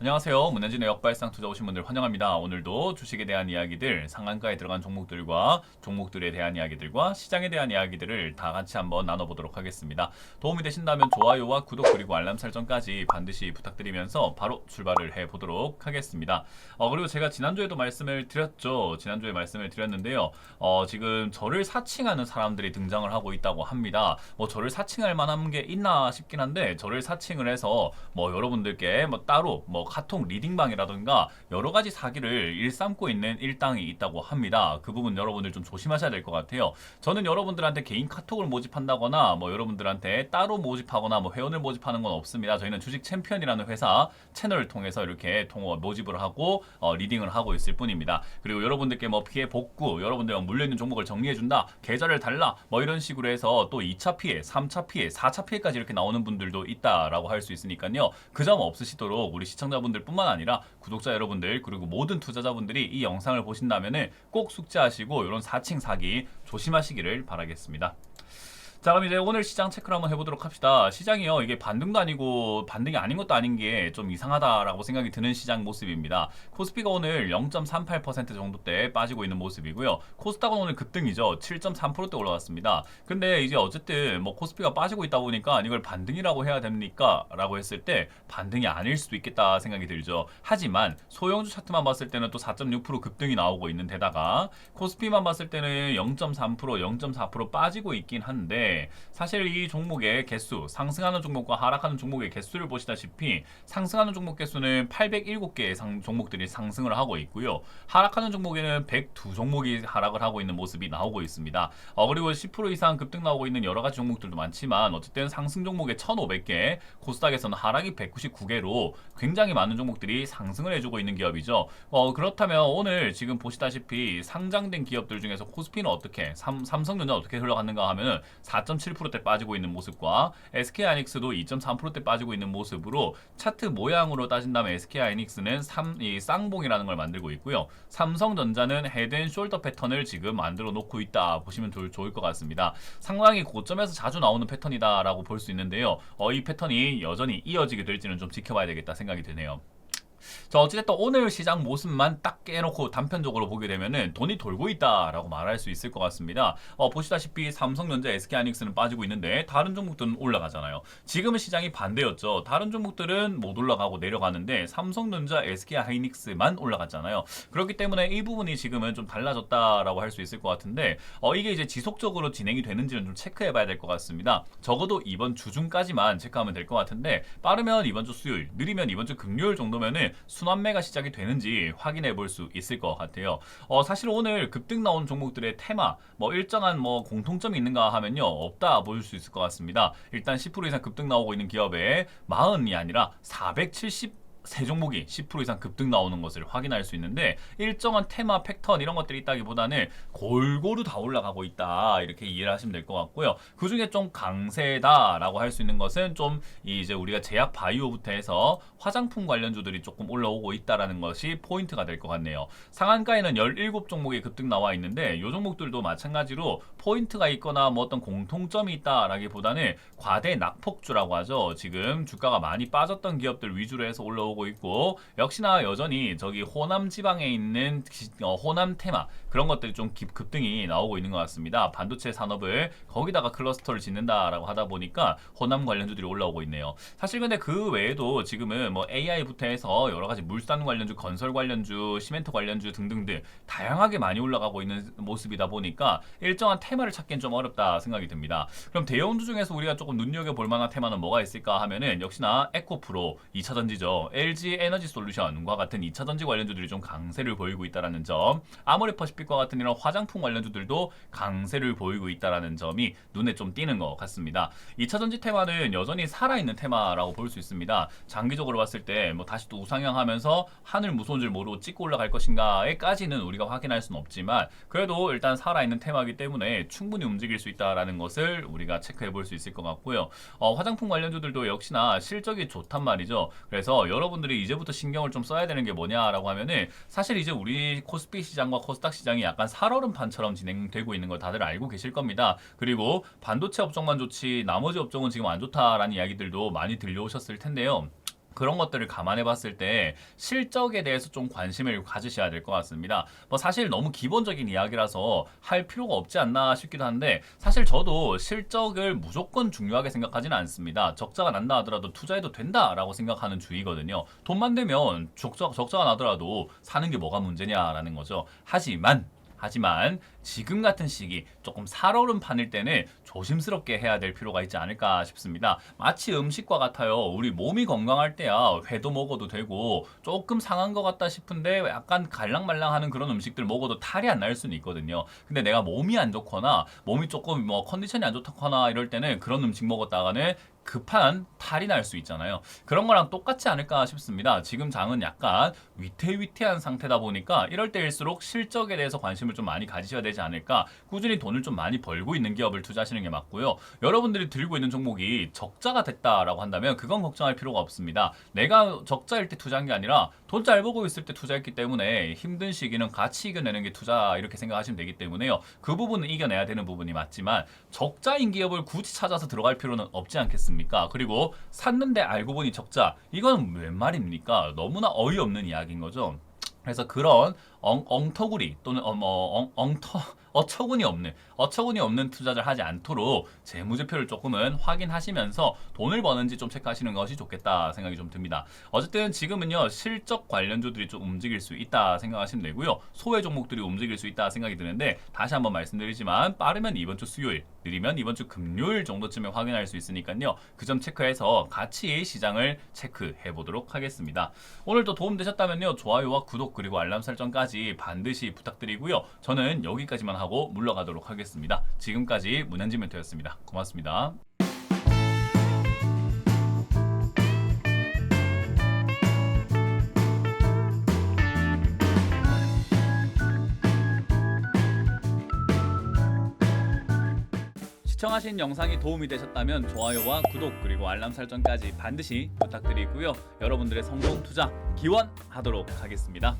안녕하세요. 문현진의 역발상 투자 오신 분들 환영합니다. 오늘도 주식에 대한 이야기들, 상한가에 들어간 종목들과 종목들에 대한 이야기들과 시장에 대한 이야기들을 다 같이 한번 나눠보도록 하겠습니다. 도움이 되신다면 좋아요와 구독 그리고 알람 설정까지 반드시 부탁드리면서 바로 출발을 해보도록 하겠습니다. 그리고 제가 지난주에도 말씀을 드렸죠. 지난주에 말씀을 드렸는데요. 지금 저를 사칭하는 사람들이 등장을 하고 있다고 합니다. 저를 사칭할 만한 게 있나 싶긴 한데 저를 사칭을 해서 여러분들께 따로 카톡 리딩방이라든가 여러 가지 사기를 일삼고 있는 일당이 있다고 합니다. 그 부분 여러분들 좀 조심하셔야 될 것 같아요. 저는 여러분들한테 개인 카톡을 모집한다거나 여러분들한테 따로 모집하거나 회원을 모집하는 건 없습니다. 저희는 주식 챔피언이라는 회사 채널을 통해서 이렇게 모집을 하고 리딩을 하고 있을 뿐입니다. 그리고 여러분들께 피해 복구, 여러분들 물려있는 종목을 정리해준다, 계좌를 달라 이런 식으로 해서 또 2차 피해, 3차 피해, 4차 피해까지 이렇게 나오는 분들도 있다라고 할 수 있으니까요. 그 점 없으시도록 우리 시청자분들 뿐만 아니라 구독자 여러분들 그리고 모든 투자자분들이 이 영상을 보신다면 꼭 숙지하시고 이런 사칭 사기 조심하시기를 바라겠습니다. 자, 그럼 이제 오늘 시장 체크를 한번 해보도록 합시다. 시장이요, 이게 반등도 아니고 반등이 아닌 것도 아닌 게 좀 이상하다라고 생각이 드는 시장 모습입니다. 코스피가 오늘 0.38% 정도대 빠지고 있는 모습이고요. 코스닥은 오늘 급등이죠. 7.3%대 올라왔습니다. 근데 이제 어쨌든 코스피가 빠지고 있다 보니까 이걸 반등이라고 해야 됩니까? 라고 했을 때 반등이 아닐 수도 있겠다 생각이 들죠. 하지만 소형주 차트만 봤을 때는 또 4.6% 급등이 나오고 있는 데다가 코스피만 봤을 때는 0.3%, 0.4% 빠지고 있긴 한데 사실 이 종목의 개수, 상승하는 종목과 하락하는 종목의 개수를 보시다시피 상승하는 종목 개수는 807개의 종목들이 상승을 하고 있고요. 하락하는 종목에는 102종목이 하락을 하고 있는 모습이 나오고 있습니다. 그리고 10% 이상 급등 나오고 있는 여러 가지 종목들도 많지만 어쨌든 상승 종목의 1,500개, 코스닥에서는 하락이 199개로 굉장히 많은 종목들이 상승을 해주고 있는 기업이죠. 그렇다면 오늘 지금 보시다시피 상장된 기업들 중에서 코스피는 어떻게, 삼성전자 어떻게 흘러갔는가 하면은 4.7%대 빠지고 있는 모습과 SK하이닉스도 2.3%대 빠지고 있는 모습으로 차트 모양으로 따진다면 SK하이닉스는 쌍봉이라는 걸 만들고 있고요. 삼성전자는 헤드앤숄더 패턴을 지금 만들어 놓고 있다 보시면 좋을 것 같습니다. 상당히 고점에서 자주 나오는 패턴이다라고 볼 수 있는데요. 이 패턴이 여전히 이어지게 될지는 좀 지켜봐야 되겠다 생각이 드네요. 자, 어찌됐든 오늘 시장 모습만 딱 깨놓고 단편적으로 보게 되면은 돈이 돌고 있다라고 말할 수 있을 것 같습니다. 보시다시피 삼성전자, SK하이닉스는 빠지고 있는데 다른 종목들은 올라가잖아요. 지금은 시장이 반대였죠. 다른 종목들은 못 올라가고 내려가는데 삼성전자, SK하이닉스만 올라갔잖아요. 그렇기 때문에 이 부분이 지금은 좀 달라졌다라고 할 수 있을 것 같은데 이게 이제 지속적으로 진행이 되는지는 좀 체크해봐야 될 것 같습니다. 적어도 이번 주 중까지만 체크하면 될 것 같은데 빠르면 이번 주 수요일, 느리면 이번 주 금요일 정도면은 순환매가 시작이 되는지 확인해 볼 수 있을 것 같아요. 사실 오늘 급등 나온 종목들의 테마, 일정한 공통점이 있는가 하면요, 없다 보일 수 있을 것 같습니다. 일단 10% 이상 급등 나오고 있는 기업에 40이 아니라 473 종목이 10% 이상 급등 나오는 것을 확인할 수 있는데 일정한 테마, 패턴 이런 것들이 있다기보다는 골고루 다 올라가고 있다 이렇게 이해를 하시면 될 것 같고요. 그 중에 좀 강세다라고 할 수 있는 것은 좀 이제 우리가 제약 바이오부터 해서 화장품 관련주들이 조금 올라오고 있다라는 것이 포인트가 될 것 같네요. 상한가에는 17종목이 급등 나와 있는데 이 종목들도 마찬가지로 포인트가 있거나 어떤 공통점이 있다라기보다는 과대 낙폭주라고 하죠. 지금 주가가 많이 빠졌던 기업들 위주로 해서 올라오고 있고 역시나 여전히 저기 호남 지방에 있는 호남 테마 그런 것들이 좀 급등이 나오고 있는 것 같습니다. 반도체 산업을 거기다가 클러스터를 짓는다라고 하다 보니까 호남 관련주들이 올라오고 있네요. 사실 근데 그 외에도 지금은 AI부터 해서 여러 가지 물산 관련주, 건설 관련주, 시멘트 관련주 등등등 다양하게 많이 올라가고 있는 모습이다 보니까 일정한 테마를 찾기는 좀 어렵다 생각이 듭니다. 그럼 대형주 중에서 우리가 조금 눈여겨볼 만한 테마는 뭐가 있을까 하면은 역시나 에코프로 2차전지죠. LG 에너지 솔루션과 같은 2차전지 관련주들이 좀 강세를 보이고 있다는 점, 아모레퍼시픽과 같은 이런 화장품 관련주들도 강세를 보이고 있다는 점이 눈에 좀 띄는 것 같습니다. 2차전지 테마는 여전히 살아있는 테마라고 볼 수 있습니다. 장기적으로 봤을 때 다시 또 우상향하면서 하늘 무서운 줄 모르고 찍고 올라갈 것인가에까지는 우리가 확인할 수는 없지만 그래도 일단 살아있는 테마이기 때문에 충분히 움직일 수 있다는 것을 우리가 체크해 볼 수 있을 것 같고요. 화장품 관련주들도 역시나 실적이 좋단 말이죠. 그래서 여러분들이 이제부터 신경을 좀 써야 되는 게 뭐냐라고 하면은 사실 이제 우리 코스피 시장과 코스닥 시장이 약간 살얼음판처럼 진행되고 있는 걸 다들 알고 계실 겁니다. 그리고 반도체 업종만 좋지 나머지 업종은 지금 안 좋다라는 이야기들도 많이 들려오셨을 텐데요. 그런 것들을 감안해 봤을 때 실적에 대해서 좀 관심을 가지셔야 될 것 같습니다. 뭐 사실 너무 기본적인 이야기라서 할 필요가 없지 않나 싶기도 한데 사실 저도 실적을 무조건 중요하게 생각하지는 않습니다. 적자가 난다 하더라도 투자해도 된다라고 생각하는 주의거든요. 돈만 되면 적자가 나더라도 사는 게 뭐가 문제냐라는 거죠. 하지만 지금 같은 시기 조금 살얼음 판일 때는 조심스럽게 해야 될 필요가 있지 않을까 싶습니다. 마치 음식과 같아요. 우리 몸이 건강할 때야 회도 먹어도 되고 조금 상한 것 같다 싶은데 약간 갈랑말랑하는 그런 음식들 먹어도 탈이 안 날 수는 있거든요. 근데 내가 몸이 안 좋거나 몸이 조금 뭐 컨디션이 안 좋거나 이럴 때는 그런 음식 먹었다가는 급한 탈이 날 수 있잖아요. 그런 거랑 똑같지 않을까 싶습니다. 지금 장은 약간 위태위태한 상태다 보니까 이럴 때일수록 실적에 대해서 관심을 좀 많이 가지셔야 되지 않을까. 꾸준히 돈을 좀 많이 벌고 있는 기업을 투자하시는 게 맞고요. 여러분들이 들고 있는 종목이 적자가 됐다라고 한다면 그건 걱정할 필요가 없습니다. 내가 적자일 때 투자한 게 아니라 돈 잘 벌고 있을 때 투자했기 때문에 힘든 시기는 같이 이겨내는 게 투자 이렇게 생각하시면 되기 때문에요. 그 부분은 이겨내야 되는 부분이 맞지만 적자인 기업을 굳이 찾아서 들어갈 필요는 없지 않겠습니까? 그리고 샀는데 알고 보니 적자. 이건 웬 말입니까? 너무나 어이없는 이야기인 거죠. 그래서 그런 엉터구리 또는 어처구니 없는 투자를 하지 않도록 재무제표를 조금은 확인하시면서 돈을 버는지 좀 체크하시는 것이 좋겠다 생각이 좀 듭니다. 어쨌든 지금은요 실적 관련주들이 좀 움직일 수 있다 생각하시면 되고요. 소외 종목들이 움직일 수 있다 생각이 드는데 다시 한번 말씀드리지만 빠르면 이번 주 수요일, 느리면 이번 주 금요일 정도쯤에 확인할 수 있으니까요. 그 점 체크해서 같이 시장을 체크해 보도록 하겠습니다. 오늘도 도움되셨다면요. 좋아요와 구독 그리고 알람 설정까지 반드시 부탁드리고요. 저는 여기까지만 하고 물러가도록 하겠습니다. 지금까지 문현지 멘토였습니다. 고맙습니다. 시청하신 영상이 도움이 되셨다면 좋아요와 구독 그리고 알람 설정까지 반드시 부탁드리고요. 여러분들의 성공 투자 기원하도록 하겠습니다.